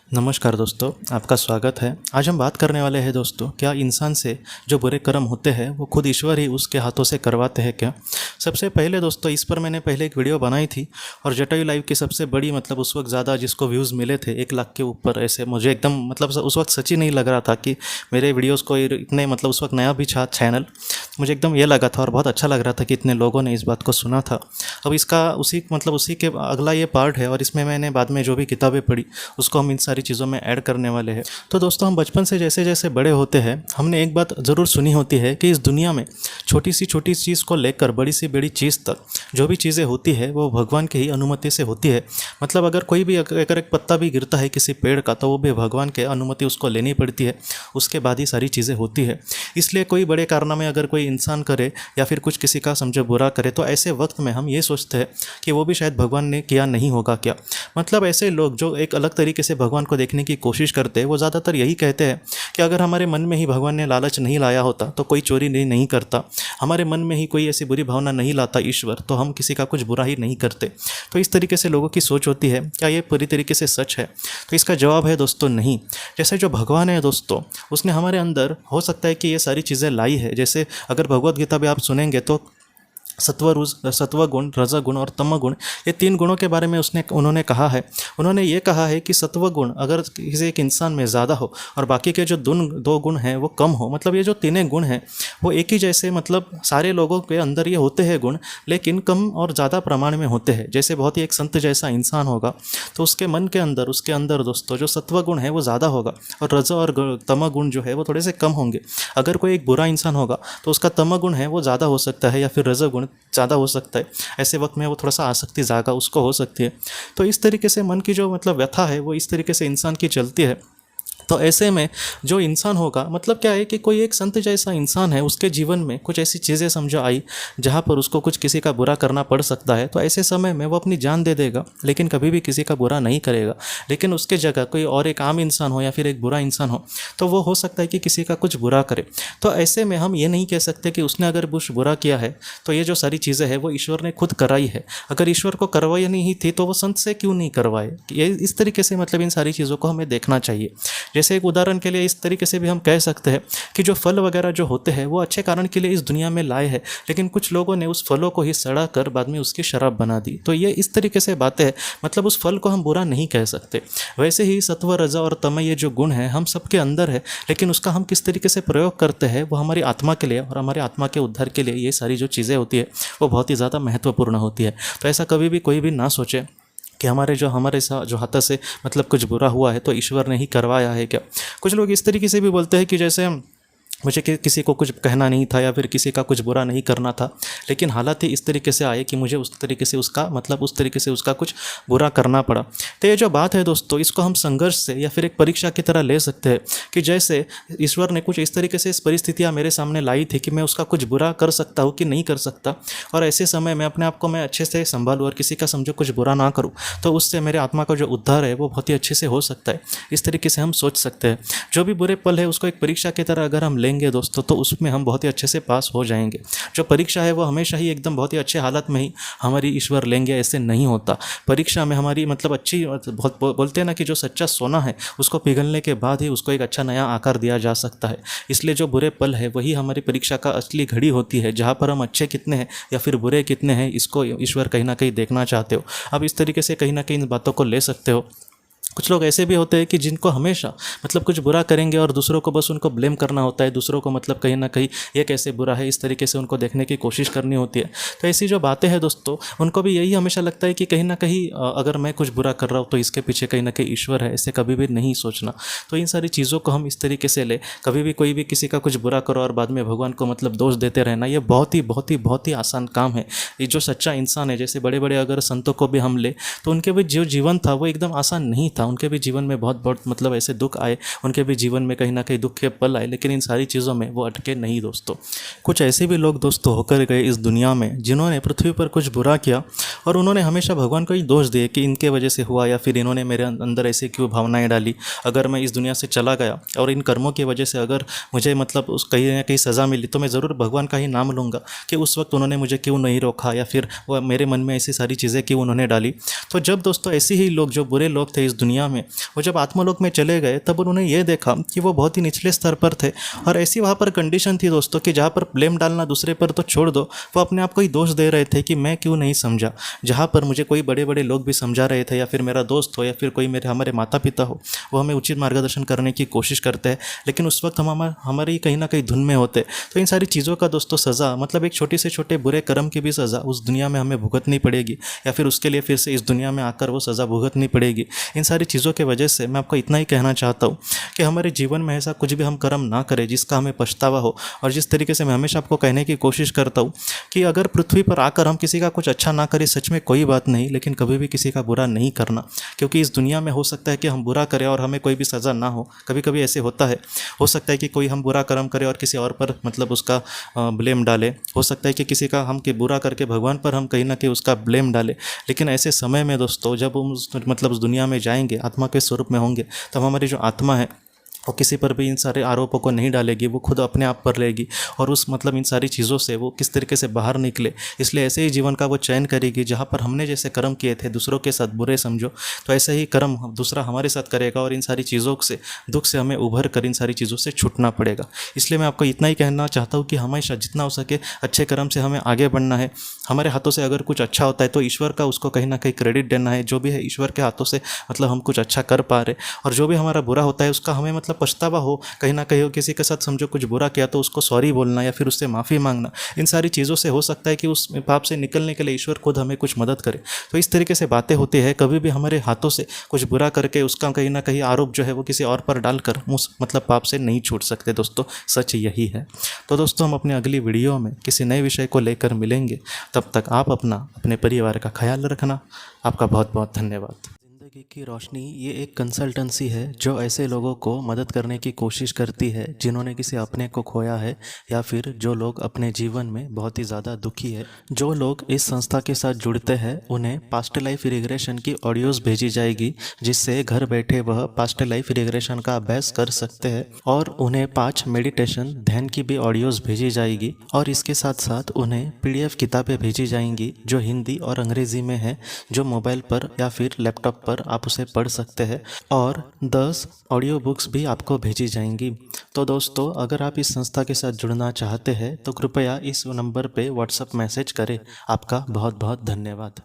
नमस्कार दोस्तों, आपका स्वागत है। आज हम बात करने वाले हैं दोस्तों, क्या इंसान से जो बुरे कर्म होते हैं वो खुद ईश्वर ही उसके हाथों से करवाते हैं क्या। सबसे पहले दोस्तों, इस पर मैंने पहले एक वीडियो बनाई थी और जटायु लाइव की सबसे बड़ी उस वक्त ज़्यादा जिसको व्यूज़ मिले थे 1 लाख के ऊपर। ऐसे मुझे एकदम उस वक्त सच ही नहीं लग रहा था कि मेरे वीडियोज़ को इतने उस वक्त नया भी था चैनल, मुझे एकदम ये लगा था और बहुत अच्छा लग रहा था कि इतने लोगों ने इस बात को सुना था। अब इसका उसी के अगला ये पार्ट है और इसमें मैंने बाद में जो भी किताबें पढ़ी उसको हम इन सारी चीज़ों में ऐड करने वाले हैं। तो दोस्तों, हम बचपन से जैसे जैसे बड़े होते हैं हमने एक बात ज़रूर सुनी होती है कि इस दुनिया में छोटी चीज़ को लेकर बड़ी से बड़ी चीज़ तक जो भी चीज़ें होती है वो भगवान की ही अनुमति से होती है। अगर कोई भी अगर एक पत्ता भी गिरता है किसी पेड़ का तो वो भी भगवान के अनुमति उसको लेनी पड़ती है, उसके बाद ही सारी चीज़ें होती है। इसलिए कोई बड़े कारनामे अगर कोई इंसान करे या फिर कुछ किसी का समझो बुरा करे तो ऐसे वक्त में हम ये सोचते हैं कि वो भी शायद भगवान ने किया नहीं होगा क्या। ऐसे लोग जो एक अलग तरीके से भगवान को देखने की कोशिश करते हैं वो ज़्यादातर यही कहते हैं कि अगर हमारे मन में ही भगवान ने लालच नहीं लाया होता तो कोई चोरी नहीं करता, हमारे मन में ही कोई ऐसी बुरी भावना नहीं लाता ईश्वर तो हम किसी का कुछ बुरा ही नहीं करते। तो इस तरीके से लोगों की सोच होती है। क्या ये पूरी तरीके से सच है? तो इसका जवाब है दोस्तों, नहीं। जैसे जो भगवान है दोस्तों, उसने हमारे अंदर हो सकता है कि ये सारी चीज़ें लाई है। जैसे अगर भगवत गीता भी आप सुनेंगे तो सत्वगुण, रजगुण और तमगुण, ये 3 गुणों के बारे में उन्होंने कहा है। उन्होंने ये कहा है कि सत्वगुण अगर किसी एक इंसान में ज़्यादा हो और बाकी के जो 2 गुण हैं वो कम हो, ये जो 3 गुण हैं वो एक ही जैसे सारे लोगों के अंदर ये होते हैं गुण, लेकिन कम और ज़्यादा प्रमाण में होते हैं। जैसे बहुत ही एक संत जैसा इंसान होगा तो उसके मन के अंदर उसके अंदर दोस्तों जो सत्वगुण है वो ज़्यादा होगा और रज और तमगुण जो है वो थोड़े से कम होंगे। अगर कोई एक बुरा इंसान होगा तो उसका तमगुण है वो ज़्यादा हो सकता है या फिर रजगुण ज़्यादा हो सकता है। ऐसे वक्त में वो थोड़ा सा आसक्ति जागा उसको हो सकती है। तो इस तरीके से मन की जो व्यथा है वो इस तरीके से इंसान की चलती है। तो ऐसे में जो इंसान होगा क्या है कि कोई एक संत जैसा इंसान है, उसके जीवन में कुछ ऐसी चीज़ें समझो आई जहाँ पर उसको कुछ किसी का बुरा करना पड़ सकता है, तो ऐसे समय में वो अपनी जान दे देगा लेकिन कभी भी किसी का बुरा नहीं करेगा। लेकिन उसके जगह कोई और एक आम इंसान हो या फिर एक बुरा इंसान हो तो वो हो सकता है कि किसी का कुछ बुरा करे। तो ऐसे में हम ये नहीं कह सकते कि उसने अगर कुछ बुरा किया है तो ये जो सारी चीज़ें हैं वो ईश्वर ने खुद कराई है। अगर ईश्वर को करवाई नहीं थी तो वो संत से क्यों नहीं करवाए। ये इस तरीके से इन सारी चीज़ों को हमें देखना चाहिए। जैसे एक उदाहरण के लिए इस तरीके से भी हम कह सकते हैं कि जो फल वगैरह जो होते हैं वो अच्छे कारण के लिए इस दुनिया में लाए हैं, लेकिन कुछ लोगों ने उस फलों को ही सड़ा कर बाद में उसकी शराब बना दी। तो ये इस तरीके से बातें हैं, उस फल को हम बुरा नहीं कह सकते। वैसे ही सत्व, रजा और तम ये जो गुण है हम सबके अंदर है, लेकिन उसका हम किस तरीके से प्रयोग करते हैं वो हमारी आत्मा के लिए और हमारी आत्मा के उद्धार के लिए ये सारी जो चीज़ें होती है वो बहुत ही ज़्यादा महत्वपूर्ण होती है। तो ऐसा कभी भी कोई भी ना सोचे कि हमारे साथ जो हाथ से कुछ बुरा हुआ है तो ईश्वर ने ही करवाया है क्या। कुछ लोग इस तरीके से भी बोलते हैं कि जैसे मुझे किसी को कुछ कहना नहीं था या फिर किसी का कुछ बुरा नहीं करना था, लेकिन हालात ही इस तरीके से आए कि मुझे उस तरीके से उसका कुछ बुरा करना पड़ा। तो ये जो बात है दोस्तों, इसको हम संघर्ष से या फिर एक परीक्षा की तरह ले सकते हैं कि जैसे ईश्वर ने कुछ इस तरीके से इस परिस्थितियाँ मेरे सामने लाई थी कि मैं उसका कुछ बुरा कर सकता हूँ कि नहीं कर सकता, और ऐसे समय में अपने आप को मैं अच्छे से संभालूँ और किसी का समझो कुछ बुरा ना करूँ तो उससे मेरे आत्मा का जो उद्धार है वो बहुत ही अच्छे से हो सकता है। इस तरीके से हम सोच सकते हैं। जो भी बुरे पल है उसको एक परीक्षा की तरह अगर हम लेंगे दोस्तों तो उसमें हम बहुत ही अच्छे से पास हो जाएंगे। जो परीक्षा है वो हमेशा ही एकदम बहुत ही अच्छे हालत में ही हमारी ईश्वर लेंगे, ऐसे नहीं होता। परीक्षा में हमारी अच्छी बहुत बोलते हैं ना कि जो सच्चा सोना है उसको पिघलने के बाद ही उसको एक अच्छा नया आकार दिया जा सकता है। इसलिए जो बुरे पल है वही हमारी परीक्षा का असली घड़ी होती है, जहाँ पर हम अच्छे कितने हैं या फिर बुरे कितने हैं इसको ईश्वर कहीं ना कहीं देखना चाहते हो। अब इस तरीके से कहीं ना कहीं इन बातों को ले सकते हो। कुछ लोग ऐसे भी होते हैं कि जिनको हमेशा कुछ बुरा करेंगे और दूसरों को बस उनको ब्लेम करना होता है, दूसरों को कहीं ना कहीं ये कैसे बुरा है इस तरीके से उनको देखने की कोशिश करनी होती है। तो ऐसी जो बातें हैं दोस्तों, उनको भी यही हमेशा लगता है कि कहीं ना कहीं अगर मैं कुछ बुरा कर रहा हूँ तो इसके पीछे कहीं ना कहीं ईश्वर है, ऐसे कभी भी नहीं सोचना। तो इन सारी चीज़ों को हम इस तरीके से ले, कभी भी कोई भी किसी का कुछ बुरा करो और बाद में भगवान को दोष देते रहना, ये बहुत ही आसान काम है। ये जो सच्चा इंसान है, जैसे बड़े बड़े अगर संतों को भी हम ले तो उनके भी जो जीवन था वो एकदम आसान नहीं था। उनके भी जीवन में बहुत ऐसे दुख आए, उनके भी जीवन में कहीं ना कहीं दुख के पल आए, लेकिन इन सारी चीज़ों में वो अटके नहीं दोस्तों। कुछ ऐसे भी लोग दोस्तों होकर गए इस दुनिया में जिन्होंने पृथ्वी पर कुछ बुरा किया और उन्होंने हमेशा भगवान को ही दोष दिए कि इनके वजह से हुआ या फिर इन्होंने मेरे अंदर ऐसे क्यों भावनाएं डाली। अगर मैं इस दुनिया से चला गया और इन कर्मों की वजह से अगर मुझे उस कहीं ना कहीं सज़ा मिली तो मैं ज़रूर भगवान का ही नाम लूँगा कि उस वक्त उन्होंने मुझे क्यों नहीं रोका या फिर वो मेरे मन में ऐसी सारी चीज़ें क्यों उन्होंने डाली। तो जब दोस्तों ऐसे ही लोग जो बुरे लोग थे इस दुनिया में, वो जब आत्मलोक में चले गए तब उन्होंने ये देखा कि वो बहुत ही निचले स्तर पर थे और ऐसी वहाँ पर कंडीशन थी दोस्तों कि जहाँ पर ब्लेम डालना दूसरे पर तो छोड़ दो, वो अपने आप को ही दोष दे रहे थे कि मैं क्यों नहीं समझा। जहाँ पर मुझे कोई बड़े बड़े लोग भी समझा रहे थे, या फिर मेरा दोस्त हो, या फिर कोई हमारे माता पिता हो, वो हमें उचित मार्गदर्शन करने की कोशिश करते हैं, लेकिन उस वक्त हम हमारी कहीं ना कहीं धुन में होते। तो इन सारी चीज़ों का दोस्तों सज़ा, मतलब एक छोटे से छोटे बुरे कर्म की भी सज़ा उस दुनिया में हमें भुगतनी पड़ेगी, या फिर उसके लिए फिर से इस दुनिया में आकर वो सज़ा भुगतनी पड़ेगी। इन सारी चीज़ों के वजह से मैं आपको इतना ही कहना चाहता हूँ कि हमारे जीवन में ऐसा कुछ भी हम कर्म ना करें जिसका हमें पछतावा हो। और जिस तरीके से मैं हमेशा आपको कहने की कोशिश करता हूँ कि अगर पृथ्वी पर आकर हम किसी का कुछ अच्छा ना करें, सच में कोई बात नहीं, लेकिन कभी भी किसी का बुरा नहीं करना, क्योंकि इस दुनिया में हो सकता है कि हम बुरा करें और हमें कोई भी सज़ा ना हो। कभी कभी ऐसे होता है, हो सकता है कि कोई हम बुरा कर्म करे और किसी और पर मतलब उसका ब्लेम डाले, हो सकता है कि किसी का हम बुरा करके भगवान पर हम कहीं ना कहीं उसका ब्लेम डाले। लेकिन ऐसे समय में दोस्तों जब हम उस दुनिया में जाएंगे, आत्मा के स्वरूप में होंगे, तब हमारी जो आत्मा है वो किसी पर भी इन सारे आरोपों को नहीं डालेगी, वो खुद अपने आप पर लेगी और उस इन सारी चीज़ों से वो किस तरीके से बाहर निकले, इसलिए ऐसे ही जीवन का वो चयन करेगी। जहाँ पर हमने जैसे कर्म किए थे दूसरों के साथ बुरे समझो, तो ऐसे ही कर्म दूसरा हमारे साथ करेगा और इन सारी चीज़ों से, दुख से हमें उभर कर इन सारी चीज़ों से छूटना पड़ेगा। इसलिए मैं आपको इतना ही कहना चाहता हूँ कि हमेशा जितना हो सके अच्छे कर्म से हमें आगे बढ़ना है। हमारे हाथों से अगर कुछ अच्छा होता है तो ईश्वर का उसको कहीं ना कहीं क्रेडिट देना है। जो भी है ईश्वर के हाथों से हम कुछ अच्छा कर पा रहे, और जो भी हमारा बुरा होता है उसका हमें पछतावा हो, कहीं ना कहीं किसी के साथ समझो कुछ बुरा किया तो उसको सॉरी बोलना या फिर उससे माफ़ी मांगना। इन सारी चीज़ों से हो सकता है कि उस पाप से निकलने के लिए ईश्वर खुद हमें कुछ मदद करे। तो इस तरीके से बातें होती है। कभी भी हमारे हाथों से कुछ बुरा करके उसका कहीं ना कहीं आरोप जो है वो किसी और पर डालकर उस पाप से नहीं छूट सकते दोस्तों, सच यही है। तो दोस्तों हम अपनी अगली वीडियो में किसी नए विषय को लेकर मिलेंगे। तब तक आप अपने परिवार का ख्याल रखना। आपका बहुत बहुत धन्यवाद। ज़िंदगी की रोशनी ये एक कंसल्टेंसी है जो ऐसे लोगों को मदद करने की कोशिश करती है जिन्होंने किसी अपने को खोया है, या फिर जो लोग अपने जीवन में बहुत ही ज़्यादा दुखी है। जो लोग इस संस्था के साथ जुड़ते हैं उन्हें पास्ट लाइफ रिग्रेशन की ऑडियोज़ भेजी जाएगी, जिससे घर बैठे वह पास्ट लाइफ रिग्रेशन का अभ्यास कर सकते हैं। और उन्हें 5 मेडिटेशन ध्यान की भी ऑडियोज़ भेजी जाएगी, और इसके साथ साथ उन्हें PDF किताबें भेजी जाएंगी जो हिंदी और अंग्रेज़ी में है, जो मोबाइल पर या फिर लैपटॉप पर आप उसे पढ़ सकते हैं। और 10 ऑडियो बुक्स भी आपको भेजी जाएंगी। तो दोस्तों अगर आप इस संस्था के साथ जुड़ना चाहते हैं तो कृपया इस नंबर पे व्हाट्सएप मैसेज करें। आपका बहुत बहुत धन्यवाद।